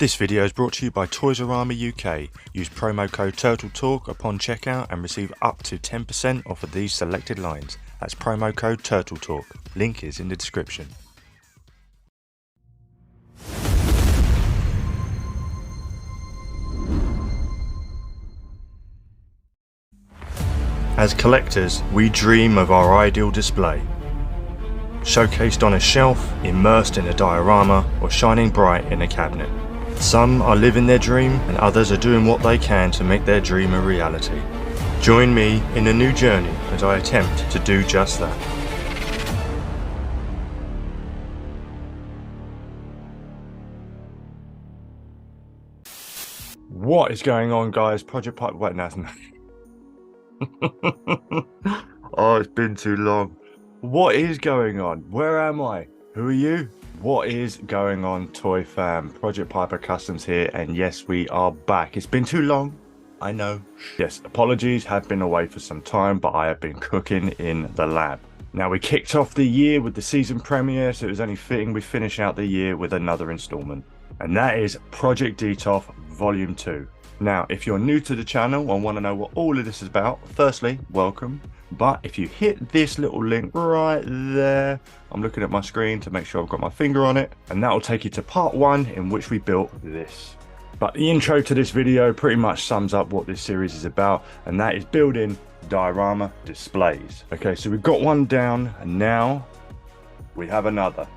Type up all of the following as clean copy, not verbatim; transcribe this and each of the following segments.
This video is brought to you by Toysorama UK. Use promo code TurtleTalk upon checkout and receive up to 10% off of these selected lines. That's promo code TurtleTalk. Link is in the description. As collectors, we dream of our ideal display. Showcased on a shelf, immersed in a diorama, or shining bright in a cabinet. Some are living their dream and others are doing what they can to make their dream a reality. Join me in a new journey as I attempt to do just that. What is going on, guys? Project Pipe. Wait, no. Oh, it's been too long. What is going on? Where am I? Who are you? What is going on, Toy Fam? Project Piper Customs here, and yes, we are back. It's been too long, I know. Yes, apologies, have been away for some time, but I have been cooking in the lab. Now, we kicked off the year with the season premiere, so it was only fitting we finish out the year with another installment. And that is Project Detolf Volume 2. Now, if you're new to the channel and want to know what all of this is about, firstly, welcome. But if you hit this little link right there, I'm looking at my screen to make sure I've got my finger on it, and that will take you to part 1 in which we built this. But the intro to this video pretty much sums up what this series is about, and that is building diorama displays. Okay, so we've got one down, and now we have another.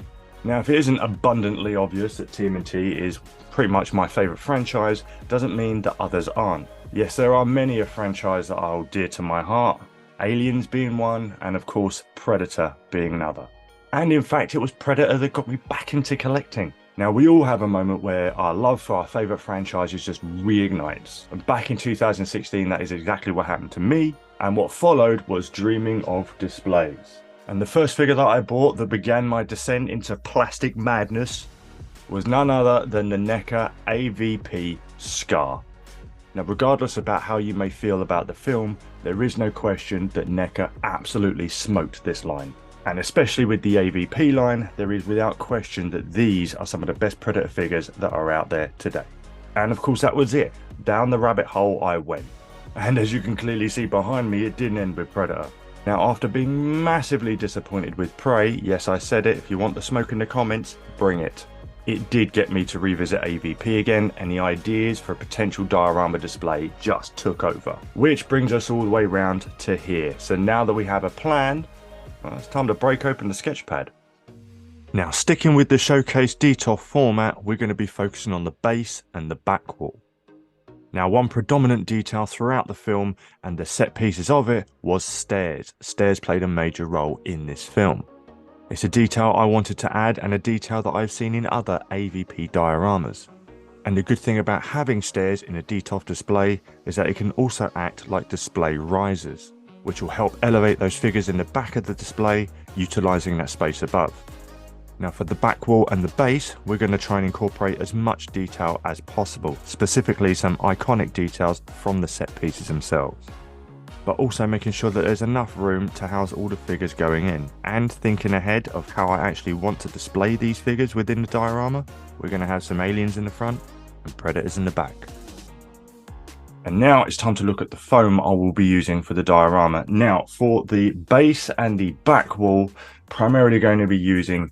Now, if it isn't abundantly obvious that TMNT is pretty much my favorite franchise, doesn't mean that others aren't. Yes, there are many a franchise that are dear to my heart, Aliens being one, and of course Predator being another. And in fact, it was Predator that got me back into collecting. Now, we all have a moment where our love for our favorite franchises just reignites. And back in 2016, that is exactly what happened to me. And what followed was dreaming of displays. And the first figure that I bought that began my descent into plastic madness was none other than the Neca AVP Scar. Now, regardless about how you may feel about the film, there is no question that Neca absolutely smoked this line. And especially with the AVP line, there is without question that these are some of the best Predator figures that are out there today. And of course, that was it. Down the rabbit hole I went. And as you can clearly see behind me, it didn't end with Predator. Now, after being massively disappointed with Prey, yes, I said it, if you want the smoke in the comments, bring it. It did get me to revisit AVP again, and the ideas for a potential diorama display just took over. Which brings us all the way round to here. So now that we have a plan, well, it's time to break open the sketch pad. Now, sticking with the showcase Detolf format, we're going to be focusing on the base and the back wall. Now, one predominant detail throughout the film and the set pieces of it was stairs. Stairs played a major role in this film. It's a detail I wanted to add, and a detail that I've seen in other AVP dioramas. And the good thing about having stairs in a Detolf display is that it can also act like display risers, which will help elevate those figures in the back of the display, utilising that space above. Now, for the back wall and the base, we're going to try and incorporate as much detail as possible, specifically some iconic details from the set pieces themselves. But also making sure that there's enough room to house all the figures going in, and thinking ahead of how I actually want to display these figures within the diorama. We're going to have some aliens in the front and predators in the back. And now it's time to look at the foam I will be using for the diorama. Now, for the base and the back wall, primarily going to be using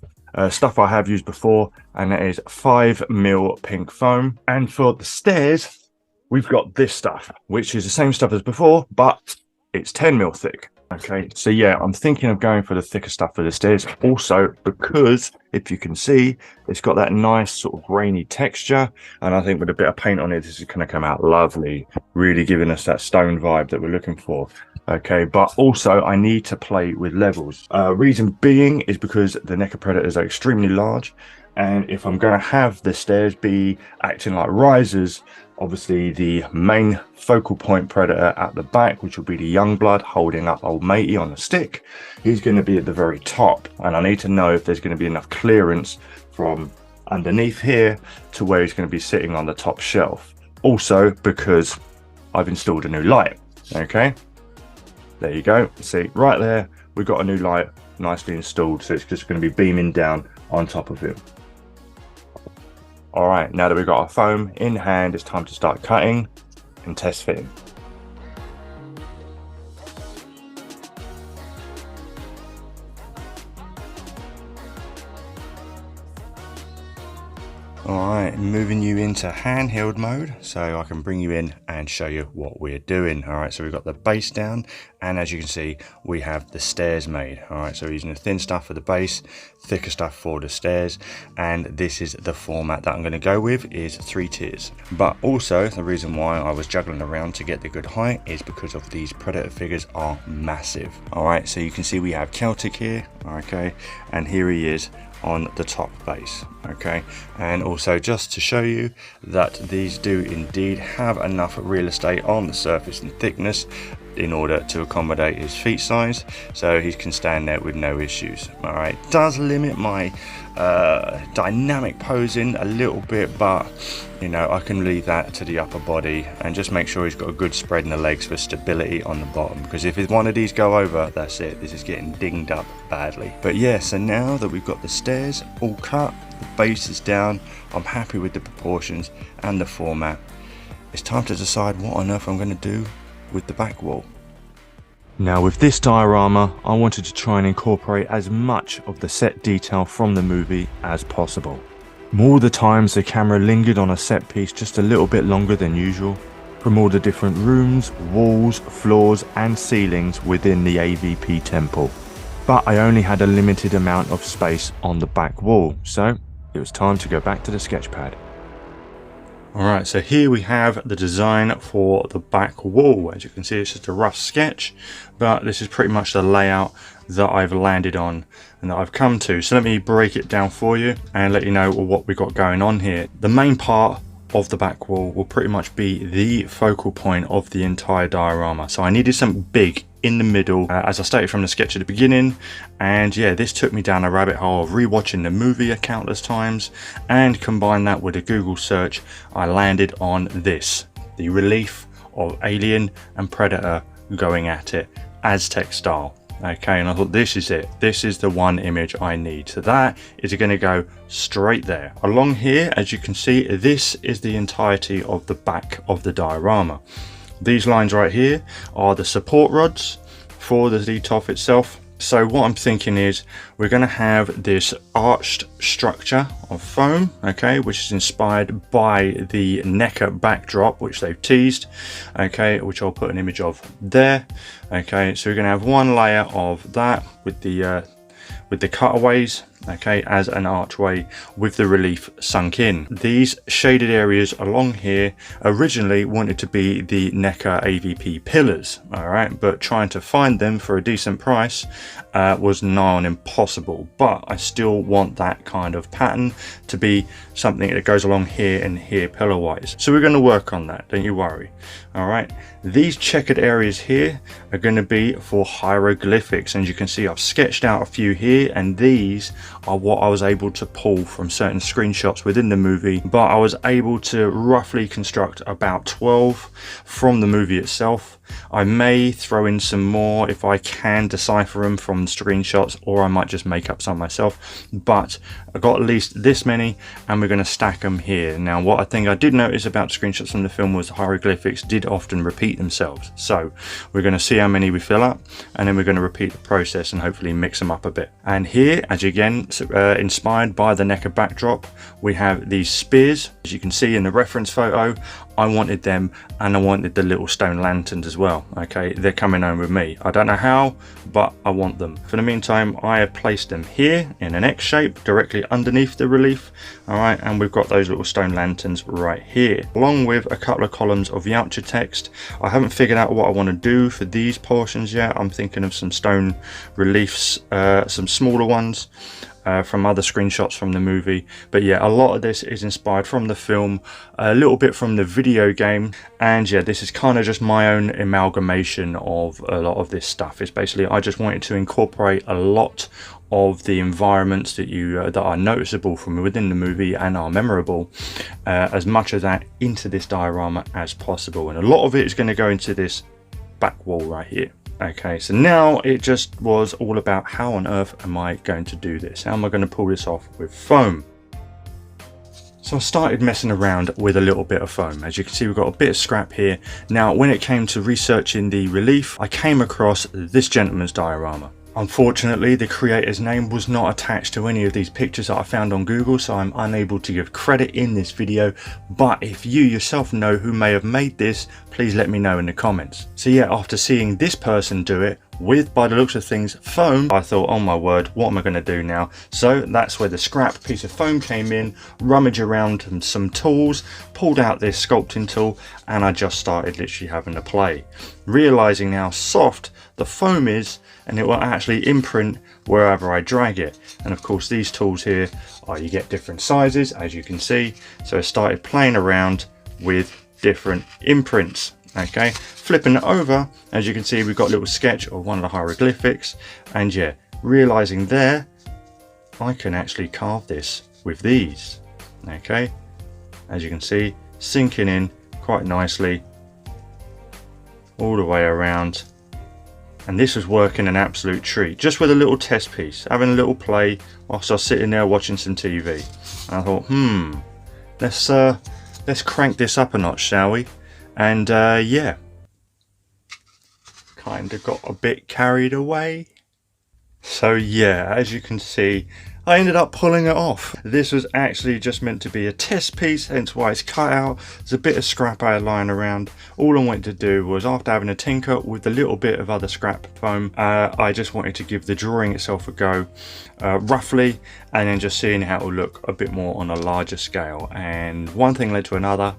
stuff I have used before, and that is 5mm pink foam. And for the stairs, we've got this stuff, which is the same stuff as before, but it's 10mm thick. Okay, so yeah, I'm thinking of going for the thicker stuff for the stairs. Also, because if you can see, it's got that nice sort of grainy texture, and I think with a bit of paint on it, this is going to come out lovely, really giving us that stone vibe that we're looking for. Okay, but also I need to play with levels. Reason being is because the Neca Predators are extremely large, and if I'm going to have the stairs be acting like risers, obviously the main focal point Predator at the back, which will be the Youngblood holding up old matey on a stick, he's going to be at the very top, and I need to know if there's going to be enough clearance from underneath here to where he's going to be sitting on the top shelf. Also, because I've installed a new light. Okay, there you go. See, right there, we've got a new light nicely installed, so it's just going to be beaming down on top of him. All right, now that we've got our foam in hand, it's time to start cutting and test fitting. Alright, moving you into handheld mode so I can bring you in and show you what we're doing. Alright, so we've got the base down, and as you can see, we have the stairs made. Alright, so we're using the thin stuff for the base, thicker stuff for the stairs, and this is the format that I'm going to go with, is 3 tiers. But also, the reason why I was juggling around to get the good height is because of these Predator figures are massive. Alright, so you can see we have Celtic here, okay, and here he is on the top base, okay, and also just to show you that these do indeed have enough real estate on the surface and thickness in order to accommodate his feet size, so he can stand there with no issues. All right, does limit my dynamic posing a little bit, but you know, I can leave that to the upper body and just make sure he's got a good spread in the legs for stability on the bottom, because if one of these go over, that's it, this is getting dinged up badly. But yeah, so now that we've got the stairs all cut, the base is down, I'm happy with the proportions and the format. It's time to decide what on earth I'm going to do with the back wall. Now with this diorama, I wanted to try and incorporate as much of the set detail from the movie as possible. More of the times the camera lingered on a set piece just a little bit longer than usual, from all the different rooms, walls, floors and ceilings within the AVP temple. But I only had a limited amount of space on the back wall, so it was time to go back to the sketch pad. Alright, so here we have the design for the back wall. As you can see, it's just a rough sketch, but this is pretty much the layout that I've landed on and that I've come to. So let me break it down for you and let you know what we got going on here. The main part of the back wall will pretty much be the focal point of the entire diorama. So I needed something big in the middle, as I stated from the sketch at the beginning, and yeah, this took me down a rabbit hole of rewatching the movie a countless times, and combine that with a Google search, I landed on this, the relief of Alien and Predator going at it, Aztec style. Okay, and I thought this is it, this is the one image I need, so that is going to go straight there. Along here, as you can see, this is the entirety of the back of the diorama. These lines right here are the support rods for the Detolf itself. So what I'm thinking is we're going to have this arched structure of foam, okay, which is inspired by the Neca backdrop, which they've teased, okay, which I'll put an image of there. Okay, so we're going to have one layer of that with the cutaways, okay, as an archway with the relief sunk in. These shaded areas along here originally wanted to be the Neca AVP pillars, all right, but trying to find them for a decent price was nigh on impossible. But I still want that kind of pattern to be something that goes along here and here pillar wise, so we're going to work on that, don't you worry. All right, these checkered areas here are going to be for hieroglyphics, and you can see I've sketched out a few here, and these are what I was able to pull from certain screenshots within the movie, but I was able to roughly construct about 12 from the movie itself. I may throw in some more if I can decipher them from the screenshots, or I might just make up some myself, but I got at least this many, and we're going to stack them here. Now what I think I did notice about screenshots from the film was the hieroglyphics did often repeat themselves, so we're going to see how many we fill up, and then we're going to repeat the process and hopefully mix them up a bit. And here, as again inspired by the Neca backdrop, we have these spears. As you can see in the reference photo, I wanted them, and I wanted the little stone lanterns as well. Okay, they're coming home with me. I don't know how, but I want them. For the meantime, I have placed them here in an X shape directly underneath the relief. All right, and we've got those little stone lanterns right here, along with a couple of columns of Yautja text. I haven't figured out what I want to do for these portions yet. I'm thinking of some stone reliefs, some smaller ones from other screenshots from the movie. But yeah, a lot of this is inspired from the film, a little bit from the video game, and yeah, this is kind of just my own amalgamation of a lot of this stuff. It's basically, I just wanted to incorporate a lot of the environments that that are noticeable from within the movie and are memorable, as much of that into this diorama as possible, and a lot of it is going to go into this back wall right here. Okay, so now it just was all about how on earth am I going to do this? How am I going to pull this off with foam? So So I started messing around with a little bit of foam. As you can see, we've got a bit of scrap here. Now, when it came to researching the relief, I came across this gentleman's diorama. Unfortunately, the creator's name was not attached to any of these pictures that I found on Google, so I'm unable to give credit in this video. But if you yourself know who may have made this, please let me know in the comments. So yeah, after seeing this person do it with, by the looks of things, foam, I thought, oh my word, what am I going to do now? So that's where the scrap piece of foam came in, rummage around some tools, pulled out this sculpting tool, and I just started literally having to play, realizing how soft the foam is, and it will actually imprint wherever I drag it. And of course, these tools here are, you get different sizes, as you can see. So I started playing around with different imprints. Okay, flipping it over, as you can see, we've got a little sketch of one of the hieroglyphics, and yeah, realizing there I can actually carve this with these. Okay, as you can see, sinking in quite nicely all the way around. And this was working an absolute treat, just with a little test piece, having a little play whilst I was sitting there watching some TV. And I thought, let's crank this up a notch, shall we? And yeah, kind of got a bit carried away. So yeah, as you can see, I ended up pulling it off. This was actually just meant to be a test piece, hence why it's cut out. There's a bit of scrap I had lying around. All I wanted to do was, after having a tinker with a little bit of other scrap foam, I just wanted to give the drawing itself a go, roughly, and then just seeing how it will look a bit more on a larger scale. And one thing led to another.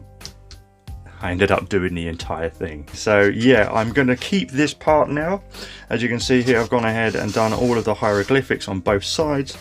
I ended up doing the entire thing. So yeah, I'm going to keep this part now. As you can see here, I've gone ahead and done all of the hieroglyphics on both sides.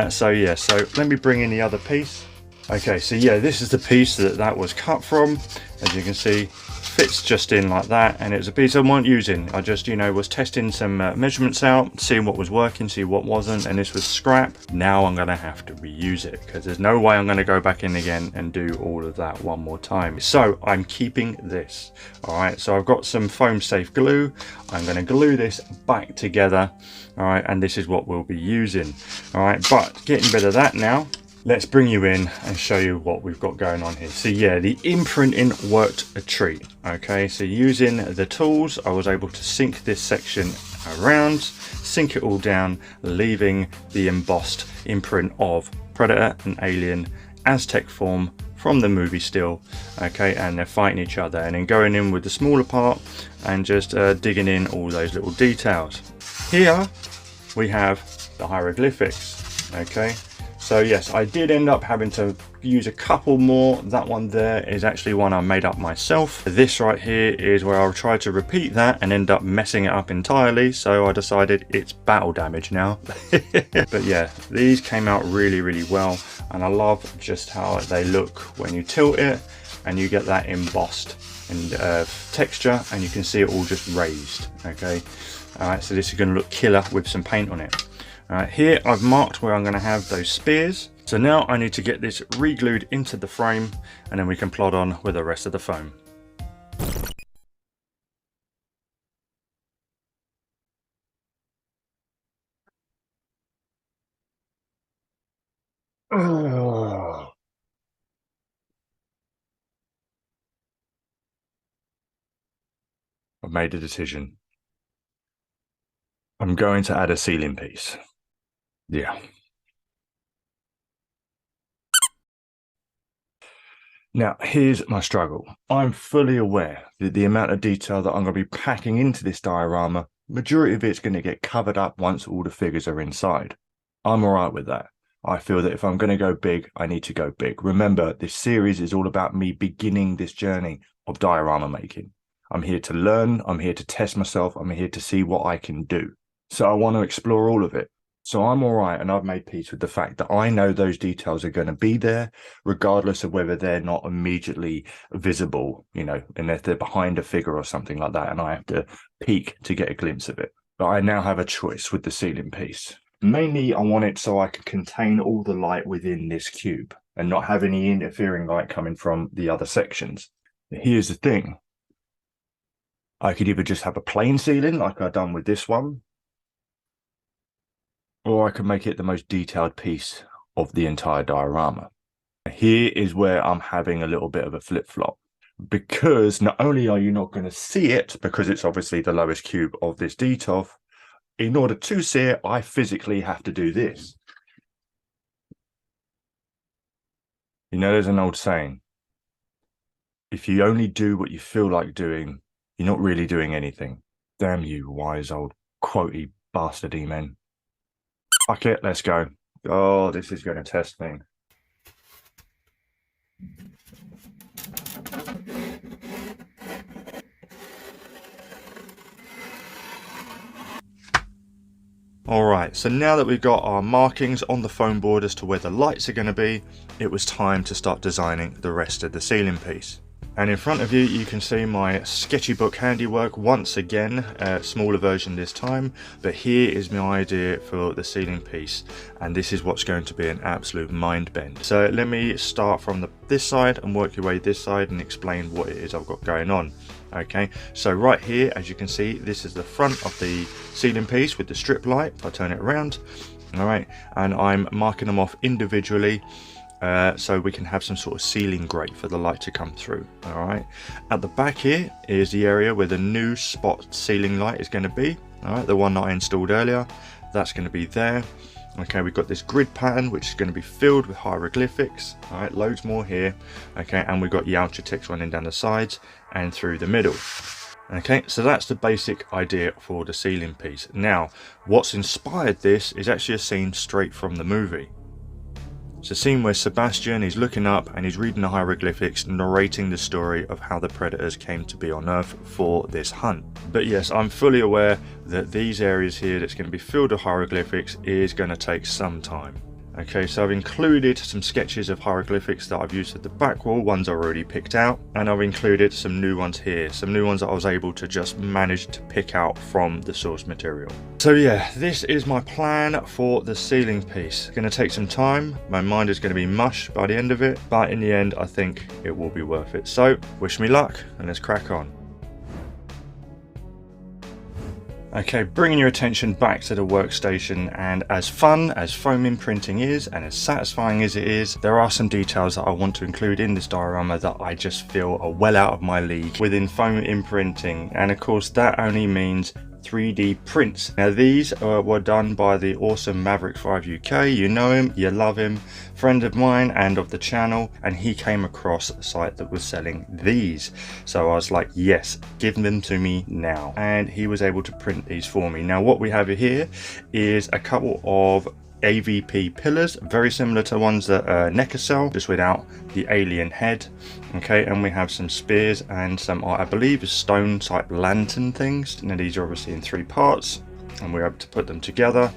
So yeah, so let me bring in the other piece. Okay, so yeah, this is the piece that was cut from. As you can see, fits just in like that, and it's a piece I wasn't using. I just, you know, was testing some measurements out, seeing what was working, see what wasn't, and this was scrap. Now I'm going to have to reuse it, because there's no way I'm going to go back in again and do all of that one more time. So I'm keeping this. All right, so I've got some foam safe glue. I'm going to glue this back together. All right, and this is what we'll be using. All right, but getting rid of that now, let's bring you in and show you what we've got going on here. So yeah, the imprinting worked a treat. Okay, so using the tools, I was able to sink this section around, sink it all down, leaving the embossed imprint of Predator and Alien Aztec form from the movie still. Okay, and they're fighting each other, and then going in with the smaller part and just digging in all those little details. Here we have the hieroglyphics. Okay, so yes, I did end up having to use a couple more. That one there is actually one I made up myself. This right here is where I'll try to repeat that and end up messing it up entirely. So I decided it's battle damage now. But yeah, these came out really, really well. And I love just how they look when you tilt it and you get that embossed and texture, and you can see it all just raised. Okay, all right, so this is going to look killer with some paint on it. Here I've marked where I'm going to have those spears. So now I need to get this re-glued into the frame, and then we can plod on with the rest of the foam. Oh. I've made a decision. I'm going to add a ceiling piece. Yeah. Now, here's my struggle. I'm fully aware that the amount of detail that I'm going to be packing into this diorama, majority of it's going to get covered up once all the figures are inside. I'm all right with that. I feel that if I'm going to go big, I need to go big. Remember, this series is all about me beginning this journey of diorama making. I'm here to learn. I'm here to test myself. I'm here to see what I can do. So I want to explore all of it. So I'm all right, and I've made peace with the fact that I know those details are going to be there, regardless of whether they're not immediately visible, you know, and if they're behind a figure or something like that, and I have to peek to get a glimpse of it. But I now have a choice with the ceiling piece. Mainly, I want it so I can contain all the light within this cube and not have any interfering light coming from the other sections. Here's the thing. I could either just have a plain ceiling like I've done with this one, or I can make it the most detailed piece of the entire diorama. Here is where I'm having a little bit of a flip-flop, because not only are you not going to see it, because it's obviously the lowest cube of this Detolf, in order to see it, I physically have to do this. You know, there's an old saying, if you only do what you feel like doing, you're not really doing anything. Damn you, wise old quotey bastardy men. Fuck it, let's go. Oh, this is going to test me. Alright, so now that we've got our markings on the foam board as to where the lights are going to be, it was time to start designing the rest of the ceiling piece. And in front of you, you can see my sketchy book handiwork once again, smaller version this time, but here is my idea for the ceiling piece, and this is what's going to be an absolute mind bend. So let me start from this side and work your way this side and explain what it is I've got going on. Okay, so right here, as you can see, this is the front of the ceiling piece with the strip light. If I turn it around, all right, and I'm marking them off individually, so we can have some sort of ceiling grate for the light to come through. All right, at the back here is the area where the new spot ceiling light is going to be. All right, the one that I installed earlier, that's going to be there. Okay, we've got this grid pattern which is going to be filled with hieroglyphics. All right, loads more here. Okay, and we've got Yalcha text running down the sides and through the middle. Okay, so that's the basic idea for the ceiling piece. Now, what's inspired this is actually a scene straight from the movie. It's a scene where Sebastian is looking up and he's reading the hieroglyphics, narrating the story of how the predators came to be on Earth for this hunt. But yes, I'm fully aware that these areas here that's going to be filled with hieroglyphics is going to take some time. Okay, so I've included some sketches of hieroglyphics that I've used at the back wall, ones I've already picked out, and I've included some new ones here, some new ones that I was able to just manage to pick out from the source material. So yeah, this is my plan for the ceiling piece. It's going to take some time, my mind is going to be mush by the end of it, but in the end I think it will be worth it. So wish me luck and let's crack on. Okay, bringing your attention back to the workstation, and as fun as foam imprinting is and as satisfying as it is, there are some details that I want to include in this diorama that I just feel are well out of my league within foam imprinting, and of course that only means 3D prints. Now these were done by the awesome Maverick 5 UK. You know him, you love him, friend of mine and of the channel, and he came across a site that was selling these. So I was like, yes, give them to me now. And he was able to print these for me. Now what we have here is a couple of AVP pillars, very similar to ones that Neca sell, just without the alien head. Okay, and we have some spears and some, I believe, stone type lantern things. Now these are obviously in 3 parts, and we're able to put them together,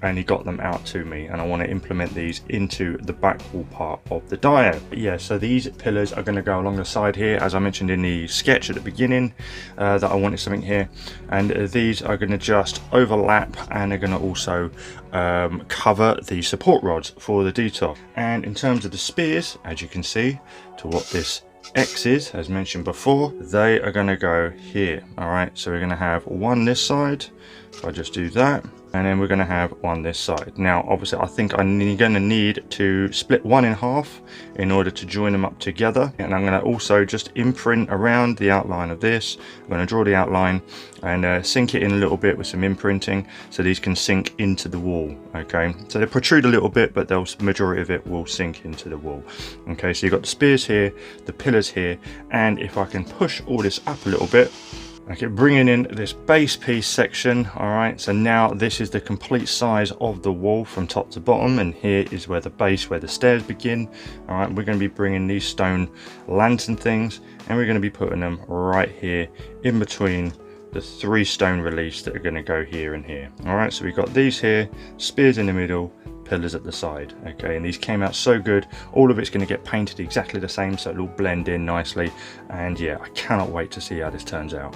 and he got them out to me, and I want to implement these into the back wall part of the dio. Yeah, so these pillars are going to go along the side here, as I mentioned in the sketch at the beginning, that I wanted something here, and these are going to just overlap, and they're going to also cover the support rods for the Detolf. And in terms of the spears, as you can see, to what this X is, as mentioned before, they are going to go here. All right, so we're going to have one this side, if I just do that, and then we're going to have one this side. Now obviously I think I'm going to need to split one in half in order to join them up together, and I'm going to also just imprint around the outline of this. I'm going to draw the outline and sink it in a little bit with some imprinting so these can sink into the wall. Okay, so they protrude a little bit, but the majority of it will sink into the wall. Okay, so you've got the spears here, the pillars here, and if I can push all this up a little bit, okay, bringing in this base piece section. All right, so now this is the complete size of the wall from top to bottom, and here is where the base, where the stairs begin. All right, we're going to be bringing these stone lantern things, and we're going to be putting them right here in between the 3 stone reliefs that are going to go here and here. All right, so we've got these here, spears in the middle, pillars at the side. Okay, and these came out so good. All of it's going to get painted exactly the same, so it'll all blend in nicely. And yeah, I cannot wait to see how this turns out.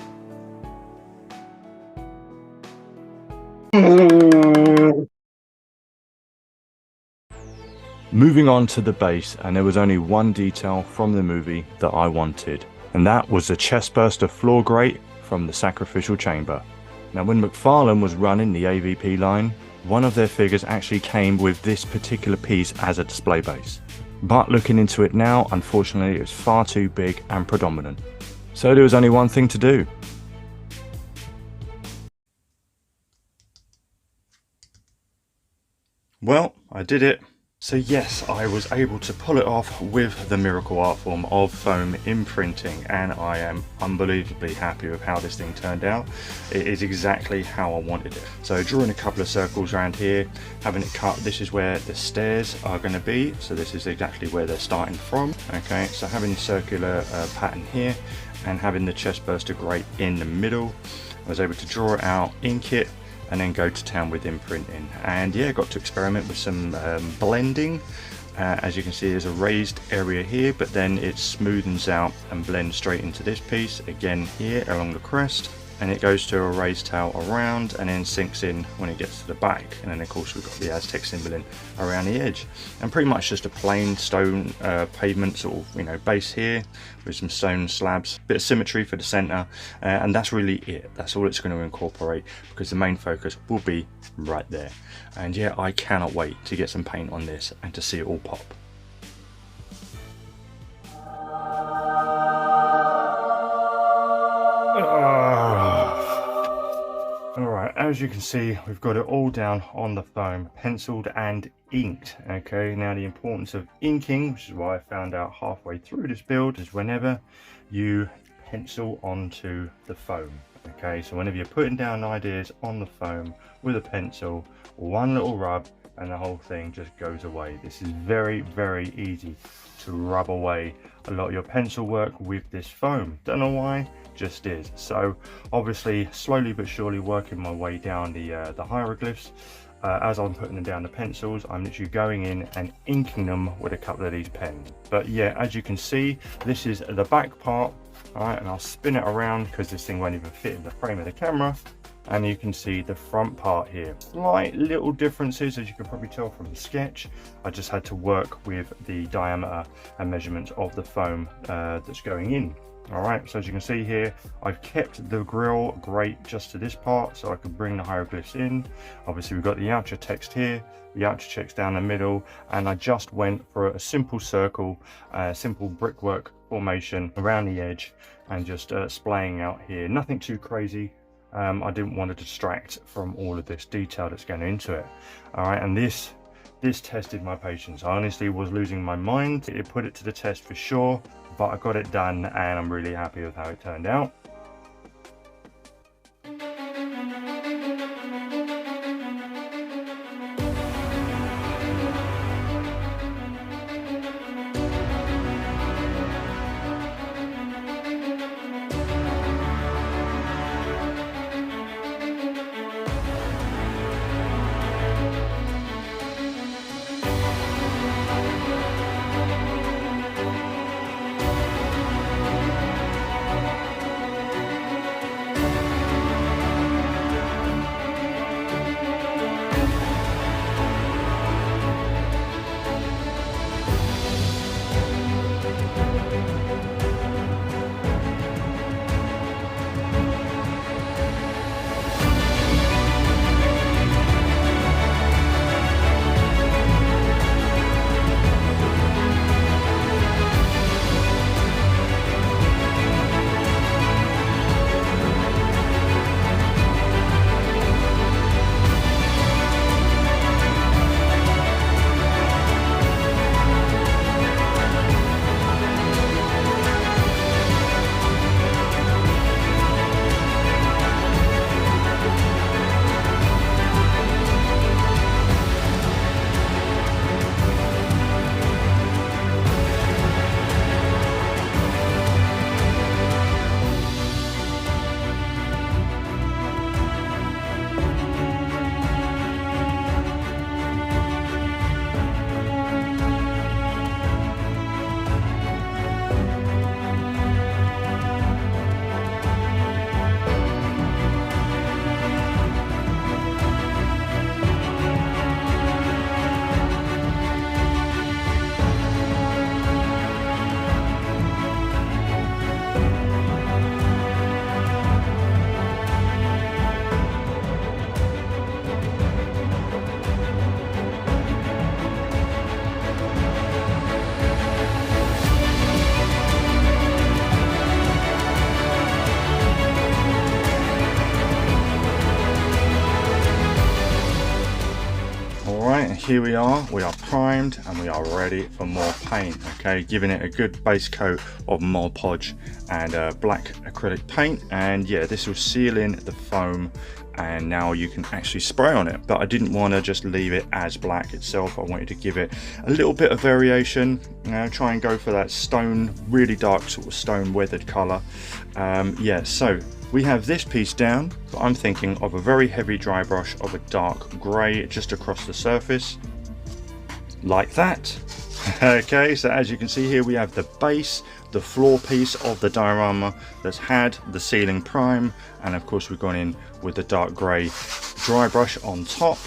Moving on to the base, and there was only one detail from the movie that I wanted, and that was the chestburster floor grate from the sacrificial chamber. Now when McFarlane was running the AVP line, one of their figures actually came with this particular piece as a display base. but looking into it now, unfortunately, it was far too big and predominant. So there was only one thing to do. Well, I did it. So yes, I was able to pull it off with the miracle art form of foam imprinting, and I am unbelievably happy with how this thing turned out. It is exactly how I wanted it. So drawing a couple of circles around here, having it cut, this is where the stairs are going to be, so this is exactly where they're starting from. Okay, so having a circular pattern here and having the chest burster grate in the middle, I was able to draw it out, ink it, and then go to town with imprinting. And yeah, got to experiment with some blending. As you can see, there's a raised area here, but then it smoothens out and blends straight into this piece again here along the crest, and it goes to a raised tail around and then sinks in when it gets to the back. And then of course we've got the Aztec symboling around the edge, and pretty much just a plain stone pavement sort of, you know, base here with some stone slabs, bit of symmetry for the center, and that's really it. That's all it's going to incorporate, because the main focus will be right there. And yeah, I cannot wait to get some paint on this and to see it all pop. Alright, as you can see, we've got it all down on the foam, penciled and inked. Okay, now the importance of inking, which is what I found out halfway through this build, is whenever you pencil onto the foam. Okay, so whenever you're putting down ideas on the foam with a pencil, one little rub and the whole thing just goes away. This is very, very easy to rub away a lot of your pencil work with this foam. Don't know why, just is. So obviously slowly but surely working my way down the hieroglyphs. As I'm putting them down the pencils, I'm literally going in and inking them with a couple of these pens. But yeah, as you can see, this is the back part. All right, and I'll spin it around because this thing won't even fit in the frame of the camera. And you can see the front part here. Slight little differences, as you can probably tell from the sketch. I just had to work with the diameter and measurements of the foam that's going in. All right, so as you can see here, I've kept the grill grate just to this part so I can bring the hieroglyphs in. Obviously we've got the outer text here, the outer text down the middle, and I just went for a simple circle, simple brickwork formation around the edge, and just splaying out here. Nothing too crazy. I didn't want to distract from all of this detail that's going into it. All right, and this tested my patience. I honestly was losing my mind. It put it to the test for sure, but I got it done and I'm really happy with how it turned out. here we are primed and we are ready for more paint. Okay, giving it a good base coat of Mod Podge and black acrylic paint, and yeah, this will seal in the foam and now you can actually spray on it. But I didn't want to just leave it as black itself. I wanted to give it a little bit of variation, try and go for that stone, really dark sort of stone weathered color. Yeah, so we have this piece down, but I'm thinking of a very heavy dry brush of a dark grey just across the surface, like that. Okay, so as you can see here, we have the base, the floor piece of the diorama that's had the ceiling prime, and of course we've gone in with the dark grey dry brush on top.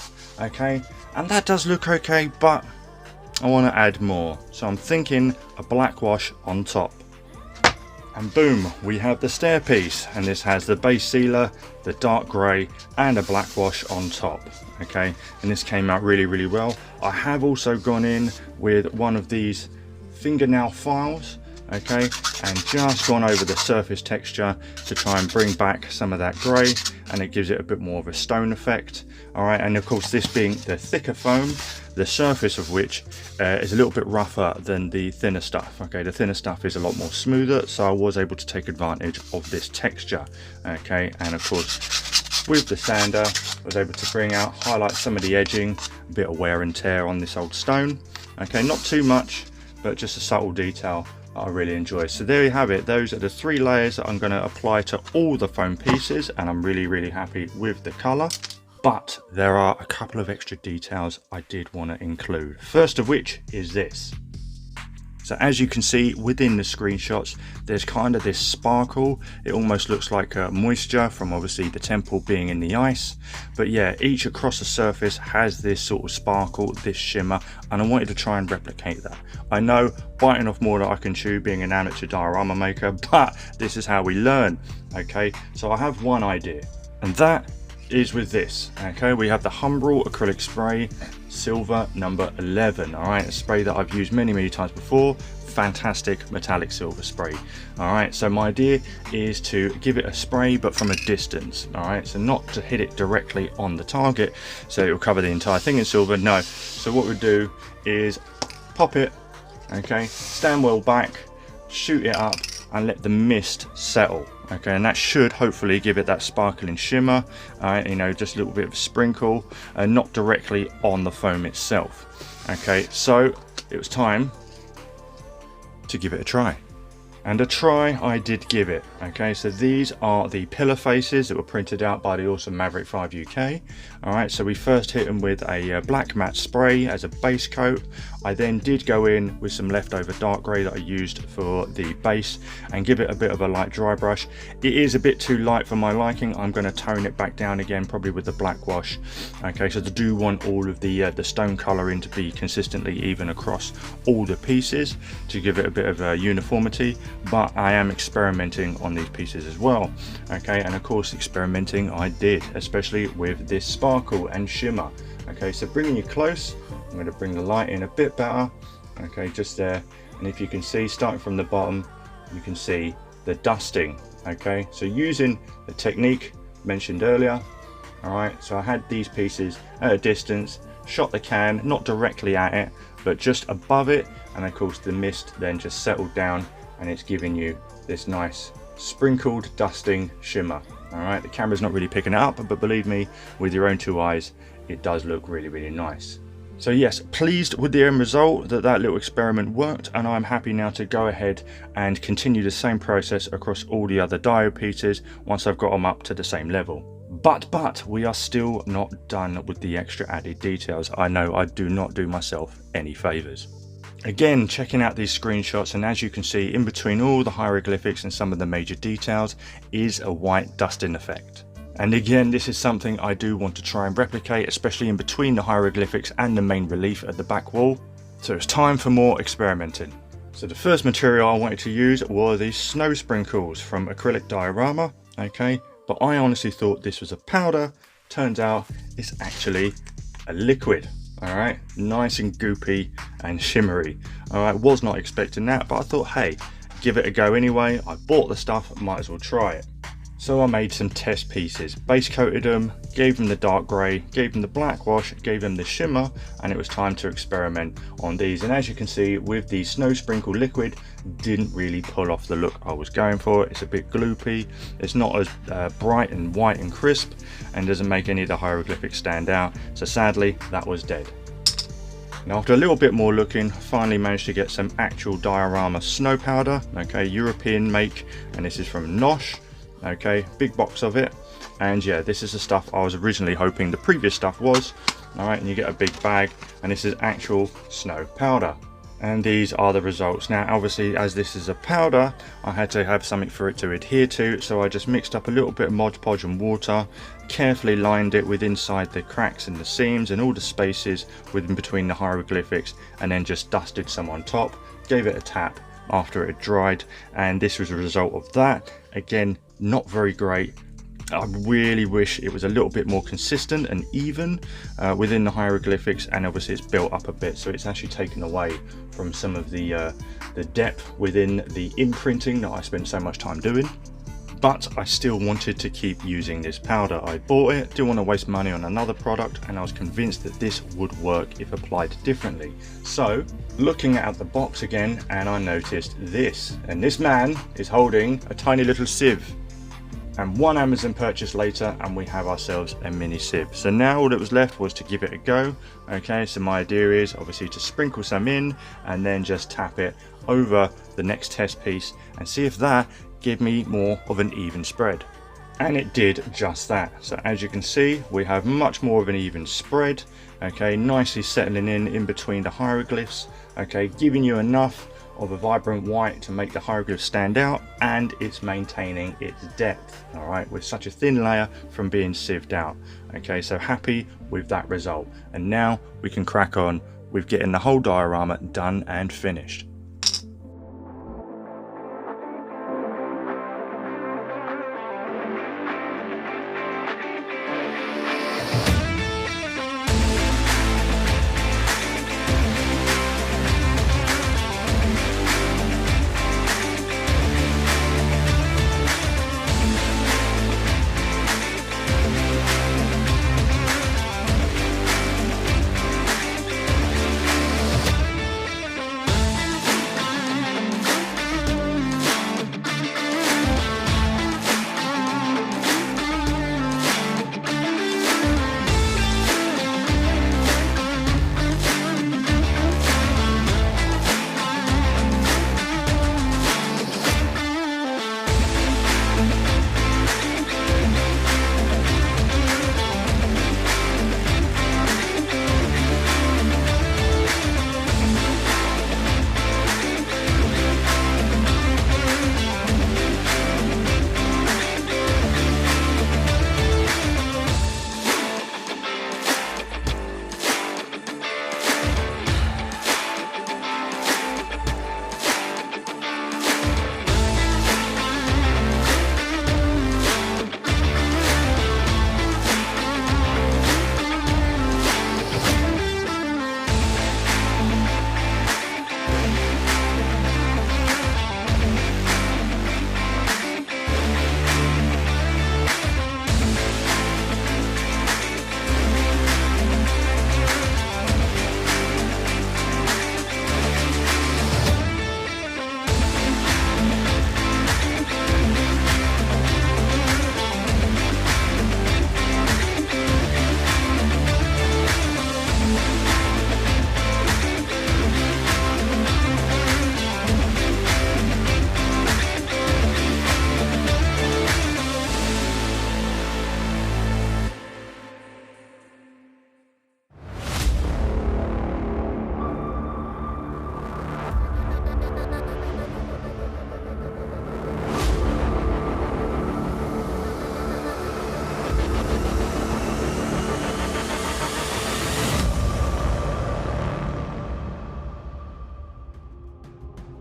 Okay, and that does look okay, but I want to add more, so I'm thinking a black wash on top. And boom, we have the stair piece, and this has the base sealer, the dark grey, and a black wash on top. Okay, and this came out really well. I have also gone in with one of these fingernail files, okay, and just gone over the surface texture to try and bring back some of that grey, and it gives it a bit more of a stone effect. All right, and of course this being the thicker foam, the surface of which is a little bit rougher than the thinner stuff. Okay, the thinner stuff is a lot more smoother, so I was able to take advantage of this texture. Okay, and of course with the sander I was able to highlight some of the edging, a bit of wear and tear on this old stone. Okay, not too much, but just a subtle detail I really enjoy. So there you have it. Those are the 3 layers that I'm going to apply to all the foam pieces, and I'm really happy with the color. But there are a couple of extra details I did want to include. First of which is this. So as you can see within the screenshots, there's kind of this sparkle. It almost looks like moisture from obviously the temple being in the ice. But yeah, each across the surface has this sort of sparkle, this shimmer, and I wanted to try and replicate that. I know, biting off more than I can chew being an amateur diorama maker, but this is how we learn. Okay, so I have one idea, and that is with this. Okay, we have the Humbrol acrylic spray silver number 11. All right, a spray that I've used many times before. Fantastic metallic silver spray. All right, so my idea is to give it a spray but from a distance. All right, so not to hit it directly on the target so it will cover the entire thing in silver. No, so what we do is pop it, okay, stand well back, shoot it up and let the mist settle. Okay, and that should hopefully give it that sparkling shimmer, you know, just a little bit of a sprinkle, and not directly on the foam itself. Okay, so it was time to give it a try. And a try I did give it. Okay, so these are the pillar faces that were printed out by the awesome Maverick 5 UK. All right, so we first hit them with a black matte spray as a base coat. I then did go in with some leftover dark grey that I used for the base and give it a bit of a light dry brush. It is a bit too light for my liking. I'm going to tone it back down again, probably with the black wash. Okay, so I do want all of the stone colouring to be consistently even across all the pieces to give it a bit of uniformity. But I am experimenting on these pieces as well. Okay, and of course experimenting I did, especially with this sparkle and shimmer. Okay, so bringing you close, I'm going to bring the light in a bit better. Okay, just there, and if you can see, starting from the bottom, you can see the dusting. Okay, so using the technique mentioned earlier. All right, so I had these pieces at a distance, shot the can not directly at it but just above it, and of course the mist then just settled down and it's giving you this nice sprinkled dusting shimmer. All right, the camera's not really picking it up, but believe me, with your own 2 eyes, it does look really nice. So yes, pleased with the end result, that little experiment worked, and I'm happy now to go ahead and continue the same process across all the other diode pieces once I've got them up to the same level. But we are still not done with the extra added details. I know I do not do myself any favors. Again, checking out these screenshots, and as you can see, in between all the hieroglyphics and some of the major details is a white dusting effect. And again, this is something I do want to try and replicate, especially in between the hieroglyphics and the main relief at the back wall. So it's time for more experimenting. So the first material I wanted to use were these snow sprinkles from Acrylic Diorama. Okay, but I honestly thought this was a powder. Turns out it's actually a liquid. All right, nice and goopy and shimmery. All right, was not expecting that, but I thought, hey, give it a go anyway. I bought the stuff, might as well try it. So I made some test pieces, base coated them, gave them the dark grey, gave them the black wash, gave them the shimmer, and it was time to experiment on these. And as you can see, with the snow sprinkle liquid, didn't really pull off the look I was going for. It's a bit gloopy, it's not as bright and white and crisp, and doesn't make any of the hieroglyphics stand out. So sadly, that was dead. Now, after a little bit more looking, I finally managed to get some actual diorama snow powder, okay, European make, and this is from Nosh. Okay, big box of it, and yeah, this is the stuff I was originally hoping the previous stuff was. All right, and you get a big bag, and this is actual snow powder, and these are the results. Now obviously, as this is a powder, I had to have something for it to adhere to, so I just mixed up a little bit of Mod Podge and water, carefully lined it with inside the cracks and the seams and all the spaces within between the hieroglyphics, and then just dusted some on top, gave it a tap after it had dried, and this was a result of that. Again, not very great. I really wish it was a little bit more consistent and even within the hieroglyphics, and obviously it's built up a bit, so it's actually taken away from some of the depth within the imprinting that I spent so much time doing. But I still wanted to keep using this powder. I bought it, didn't want to waste money on another product, and I was convinced that this would work if applied differently. So looking at the box again, and I noticed this, and this man is holding a tiny little sieve. And one Amazon purchase later, and we have ourselves a mini sieve. So now all that was left was to give it a go. Okay, so my idea is obviously to sprinkle some in and then just tap it over the next test piece and see if that give me more of an even spread. And it did just that. So as you can see, we have much more of an even spread. Okay, nicely settling in between the hieroglyphs. Okay, giving you enough of a vibrant white to make the hieroglyphs stand out, and it's maintaining its depth, all right, with such a thin layer from being sieved out. Okay, so happy with that result, and now we can crack on with getting the whole diorama done and finished.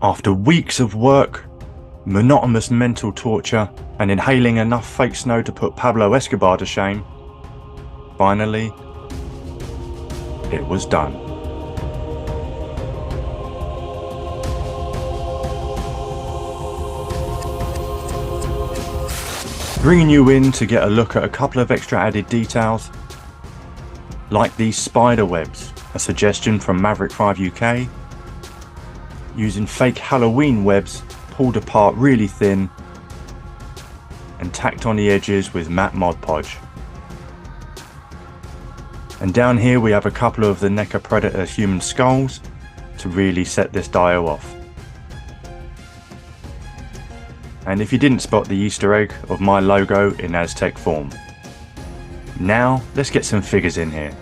After weeks of work, monotonous mental torture, and inhaling enough fake snow to put Pablo Escobar to shame, finally, it was done. bringing you in to get a look at a couple of extra added details, like these spider webs, a suggestion from Maverick 5 UK, using fake Halloween webs pulled apart really thin and tacked on the edges with matte Mod Podge. And down here we have a couple of the Neca Predator human skulls to really set this dio off. And if you didn't spot the Easter egg of my logo in Aztec form. Now let's get some figures in here.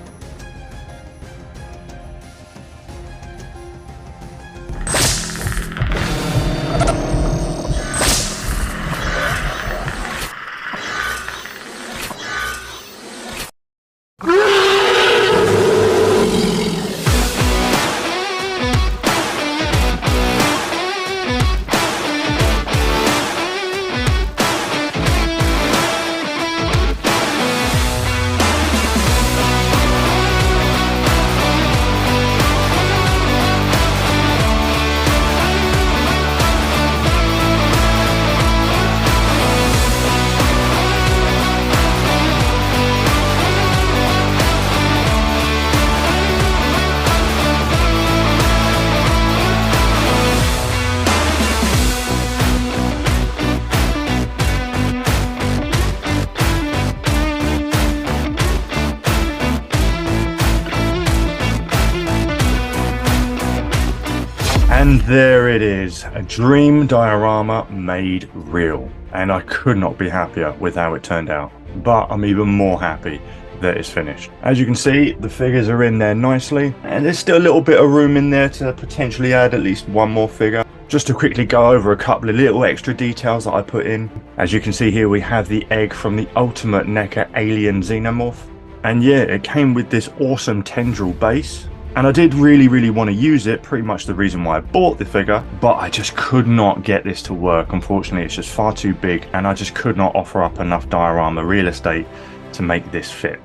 And there it is, a dream diorama made real. And I could not be happier with how it turned out. But I'm even more happy that it's finished. As you can see, the figures are in there nicely. And there's still a little bit of room in there to potentially add at least one more figure. Just to quickly go over a couple of little extra details that I put in. As you can see here, we have the egg from the ultimate Neca alien xenomorph. And yeah, it came with this awesome tendril base. And I did really want to use it, pretty much the reason why I bought the figure, but I just could not get this to work. Unfortunately, it's just far too big and I just could not offer up enough diorama real estate to make this fit.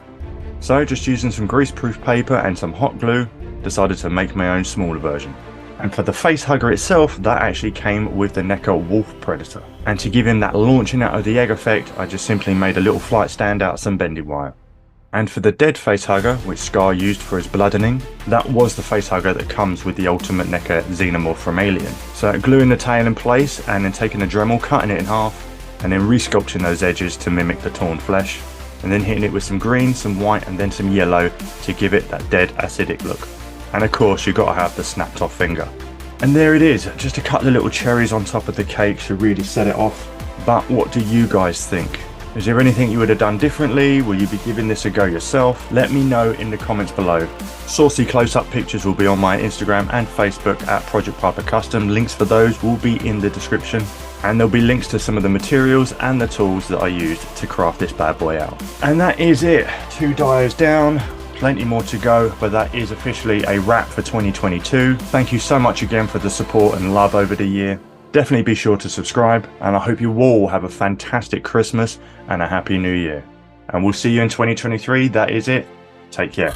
So just using some greaseproof paper and some hot glue, decided to make my own smaller version. And for the face hugger itself, that actually came with the Neca Wolf Predator. And to give him that launching out of the egg effect, I just simply made a little flight stand out of some bending wire. And for the dead facehugger, which Scar used for his bloodening, that was the facehugger that comes with the ultimate Neca xenomorph from Alien. So gluing the tail in place and then taking a Dremel, cutting it in half, and then resculpting those edges to mimic the torn flesh, and then hitting it with some green, some white, and then some yellow to give it that dead acidic look. And of course, you've got to have the snapped off finger. And there it is, just a couple of little cherries on top of the cake to really set it off. But what do you guys think? Is there anything you would have done differently? Will you be giving this a go yourself? Let me know in the comments below. Saucy close-up pictures will be on my Instagram and Facebook at Project Piper Custom. Links for those will be in the description. And there'll be links to some of the materials and the tools that I used to craft this bad boy out. And that is it. 2 dios down. Plenty more to go, but that is officially a wrap for 2022. Thank you so much again for the support and love over the year. Definitely be sure to subscribe, and I hope you all have a fantastic Christmas and a happy new year. And we'll see you in 2023. That is it. Take care.